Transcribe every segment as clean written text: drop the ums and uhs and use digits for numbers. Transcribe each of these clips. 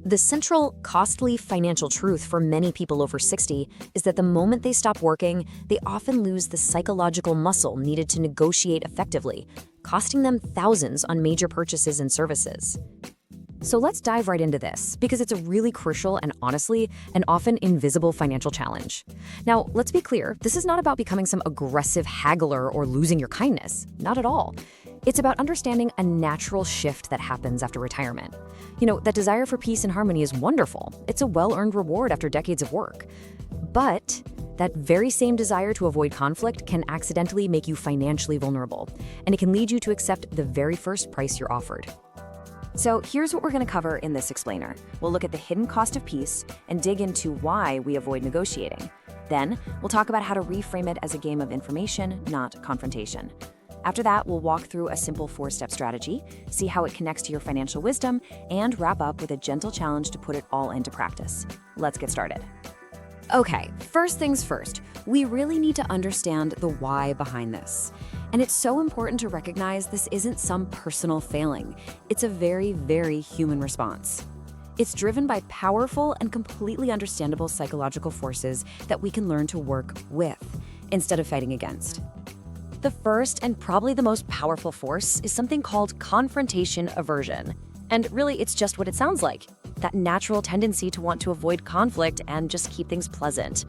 The central, costly financial truth for many people over 60 is that the moment they stop working, they often lose the psychological muscle needed to negotiate effectively, costing them thousands on major purchases and services. So let's dive right into this, because it's a really crucial and honestly, an often invisible financial challenge. Now, let's be clear, this is not about becoming some aggressive haggler or losing your kindness. Not at all. It's about understanding a natural shift that happens after retirement. That desire for peace and harmony is wonderful. It's a well-earned reward after decades of work. But that very same desire to avoid conflict can accidentally make you financially vulnerable, and it can lead you to accept the very first price you're offered. So here's what we're going to cover in this explainer. We'll look at the hidden cost of peace and dig into why we avoid negotiating. Then, we'll talk about how to reframe it as a game of information, not confrontation. After that, we'll walk through a simple 4-step strategy, see how it connects to your financial wisdom, and wrap up with a gentle challenge to put it all into practice. Let's get started. Okay, first things first, we really need to understand the why behind this. And it's so important to recognize this isn't some personal failing. It's a very, very human response. It's driven by powerful and completely understandable psychological forces that we can learn to work with instead of fighting against. The first and probably the most powerful force is something called confrontation aversion. And really, it's just what it sounds like, that natural tendency to want to avoid conflict and just keep things pleasant.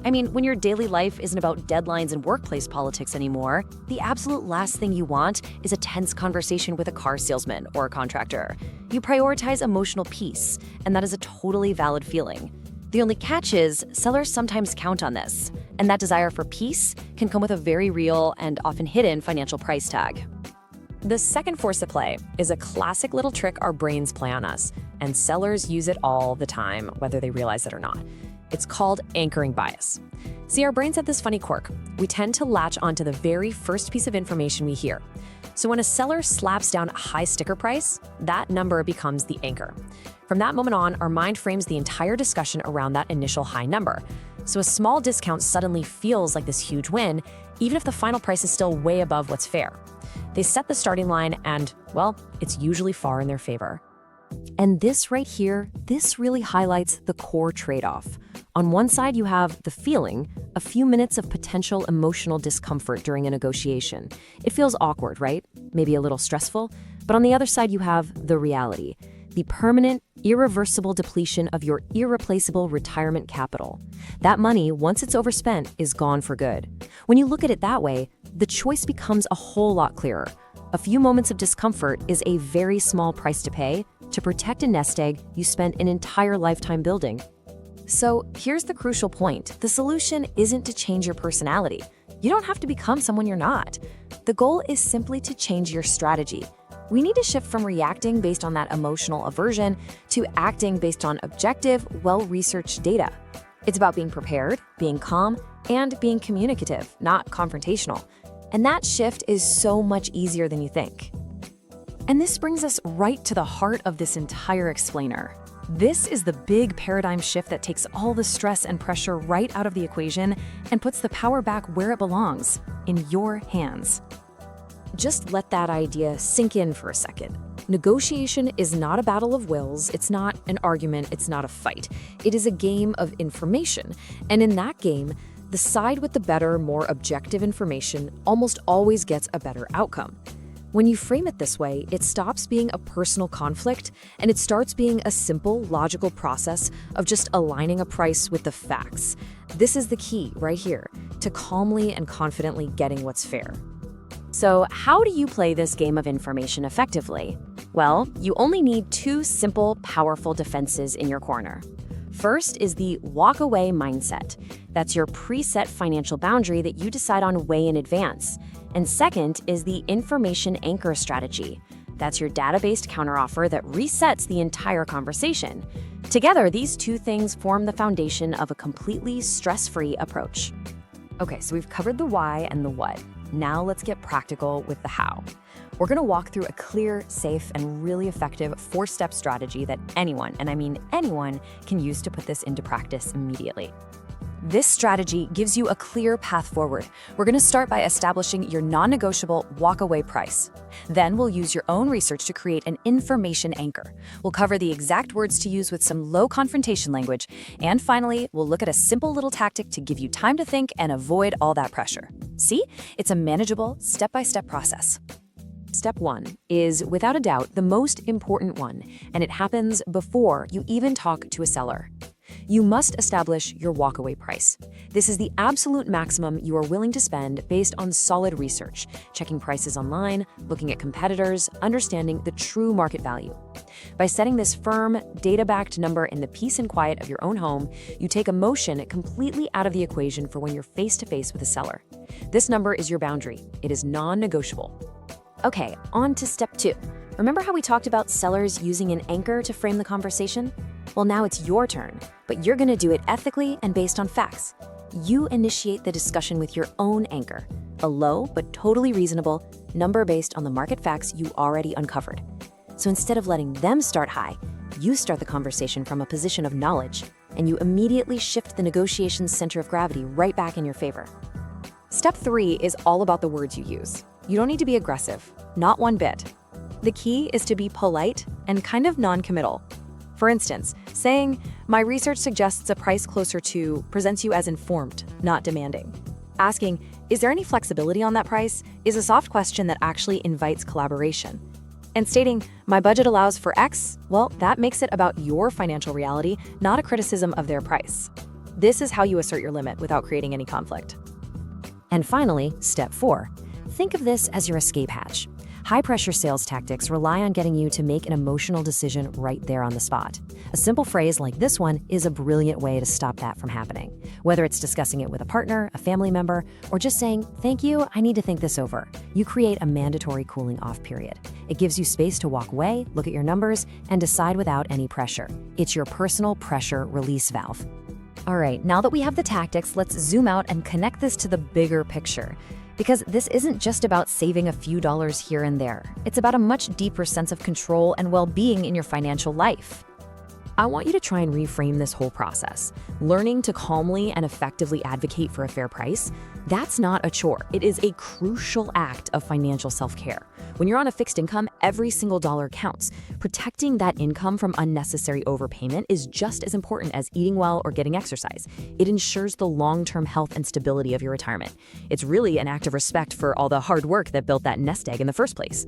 I mean, when your daily life isn't about deadlines and workplace politics anymore, the absolute last thing you want is a tense conversation with a car salesman or a contractor. You prioritize emotional peace, and that is a totally valid feeling. The only catch is, sellers sometimes count on this, and that desire for peace can come with a very real and often hidden financial price tag. The second force at play is a classic little trick our brains play on us, and sellers use it all the time, whether they realize it or not. It's called anchoring bias. See, our brains have this funny quirk. We tend to latch onto the very first piece of information we hear. So when a seller slaps down a high sticker price, that number becomes the anchor. From that moment on, our mind frames the entire discussion around that initial high number. So a small discount suddenly feels like this huge win, even if the final price is still way above what's fair. They set the starting line and, well, it's usually far in their favor. And this right here, this really highlights the core trade-off. On one side, you have the feeling, a few minutes of potential emotional discomfort during a negotiation. It feels awkward, right? Maybe a little stressful. But on the other side, you have the reality, the permanent, irreversible depletion of your irreplaceable retirement capital. That money, once it's overspent, is gone for good. When you look at it that way, the choice becomes a whole lot clearer. A few moments of discomfort is a very small price to pay to protect a nest egg you spent an entire lifetime building. So here's the crucial point. The solution isn't to change your personality. You don't have to become someone you're not. The goal is simply to change your strategy. We need to shift from reacting based on that emotional aversion to acting based on objective, well-researched data. It's about being prepared, being calm, and being communicative, not confrontational. And that shift is so much easier than you think. And this brings us right to the heart of this entire explainer. This is the big paradigm shift that takes all the stress and pressure right out of the equation and puts the power back where it belongs, in your hands. Just let that idea sink in for a second. Negotiation is not a battle of wills, it's not an argument, it's not a fight. It is a game of information. And in that game, the side with the better, more objective information almost always gets a better outcome. When you frame it this way, it stops being a personal conflict and it starts being a simple, logical process of just aligning a price with the facts. This is the key right here to calmly and confidently getting what's fair. So how do you play this game of information effectively? Well, you only need 2 simple, powerful defenses in your corner. First is the walk-away mindset. That's your preset financial boundary that you decide on way in advance. And second is the information anchor strategy. That's your data-based counteroffer that resets the entire conversation. Together, these 2 things form the foundation of a completely stress-free approach. Okay, so we've covered the why and the what. Now let's get practical with the how. We're going to walk through a clear, safe, and really effective 4-step strategy that anyone, and I mean anyone, can use to put this into practice immediately. This strategy gives you a clear path forward. We're going to start by establishing your non-negotiable walk-away price. Then we'll use your own research to create an information anchor. We'll cover the exact words to use with some low-confrontation language. And finally, we'll look at a simple little tactic to give you time to think and avoid all that pressure. See? It's a manageable, step-by-step process. Step 1 is, without a doubt, the most important one, and it happens before you even talk to a seller. You must establish your walkaway price. This is the absolute maximum you are willing to spend based on solid research, checking prices online, looking at competitors, understanding the true market value. By setting this firm, data-backed number in the peace and quiet of your own home, you take emotion completely out of the equation for when you're face-to-face with a seller. This number is your boundary. It is non-negotiable. Okay, on to step 2. Remember how we talked about sellers using an anchor to frame the conversation? Well, now it's your turn, but you're going to do it ethically and based on facts. You initiate the discussion with your own anchor, a low but totally reasonable number based on the market facts you already uncovered. So instead of letting them start high, you start the conversation from a position of knowledge, and you immediately shift the negotiation's center of gravity right back in your favor. Step 3 is all about the words you use. You don't need to be aggressive, not one bit. The key is to be polite and kind of non-committal. For instance, saying, "My research suggests a price closer to," presents you as informed, not demanding. Asking, "Is there any flexibility on that price?" is a soft question that actually invites collaboration. And stating, "My budget allows for X," well, that makes it about your financial reality, not a criticism of their price. This is how you assert your limit without creating any conflict. And finally, step 4. Think of this as your escape hatch. High-pressure sales tactics rely on getting you to make an emotional decision right there on the spot. A simple phrase like this one is a brilliant way to stop that from happening. Whether it's discussing it with a partner, a family member, or just saying, "Thank you, I need to think this over," you create a mandatory cooling-off period. It gives you space to walk away, look at your numbers, and decide without any pressure. It's your personal pressure release valve. All right, now that we have the tactics, let's zoom out and connect this to the bigger picture. Because this isn't just about saving a few dollars here and there. It's about a much deeper sense of control and well-being in your financial life. I want you to try and reframe this whole process. Learning to calmly and effectively advocate for a fair price, that's not a chore. It is a crucial act of financial self-care. When you're on a fixed income, every single dollar counts. Protecting that income from unnecessary overpayment is just as important as eating well or getting exercise. It ensures the long-term health and stability of your retirement. It's really an act of respect for all the hard work that built that nest egg in the first place.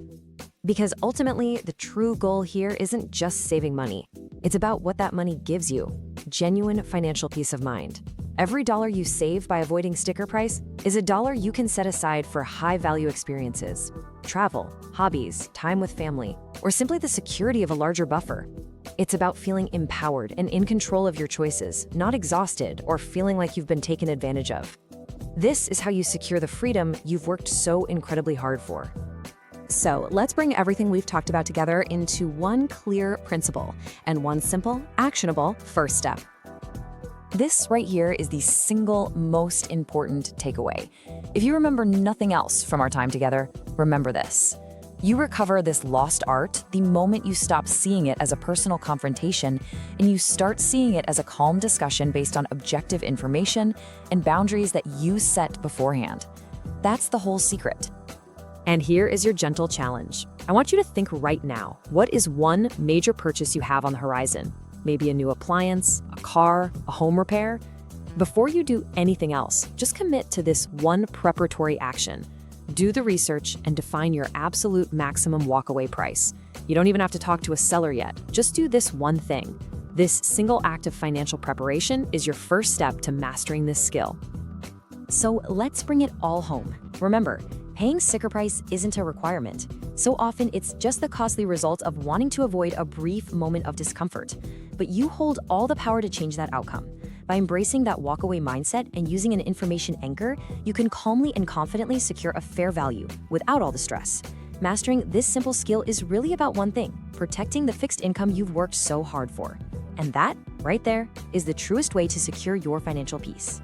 Because ultimately, the true goal here isn't just saving money. It's about what that money gives you, genuine financial peace of mind. Every dollar you save by avoiding sticker price is a dollar you can set aside for high-value experiences, travel, hobbies, time with family, or simply the security of a larger buffer. It's about feeling empowered and in control of your choices, not exhausted or feeling like you've been taken advantage of. This is how you secure the freedom you've worked so incredibly hard for. So let's bring everything we've talked about together into one clear principle and one simple, actionable first step. This right here is the single most important takeaway. If you remember nothing else from our time together, remember this. You recover this lost art the moment you stop seeing it as a personal confrontation and you start seeing it as a calm discussion based on objective information and boundaries that you set beforehand. That's the whole secret. And here is your gentle challenge. I want you to think right now, what is one major purchase you have on the horizon? Maybe a new appliance, a car, a home repair? Before you do anything else, just commit to this one preparatory action. Do the research and define your absolute maximum walkaway price. You don't even have to talk to a seller yet. Just do this one thing. This single act of financial preparation is your first step to mastering this skill. So let's bring it all home. Remember, paying sticker price isn't a requirement. So often it's just the costly result of wanting to avoid a brief moment of discomfort. But you hold all the power to change that outcome. By embracing that walkaway mindset and using an information anchor, you can calmly and confidently secure a fair value without all the stress. Mastering this simple skill is really about one thing: protecting the fixed income you've worked so hard for. And that, right there, is the truest way to secure your financial peace.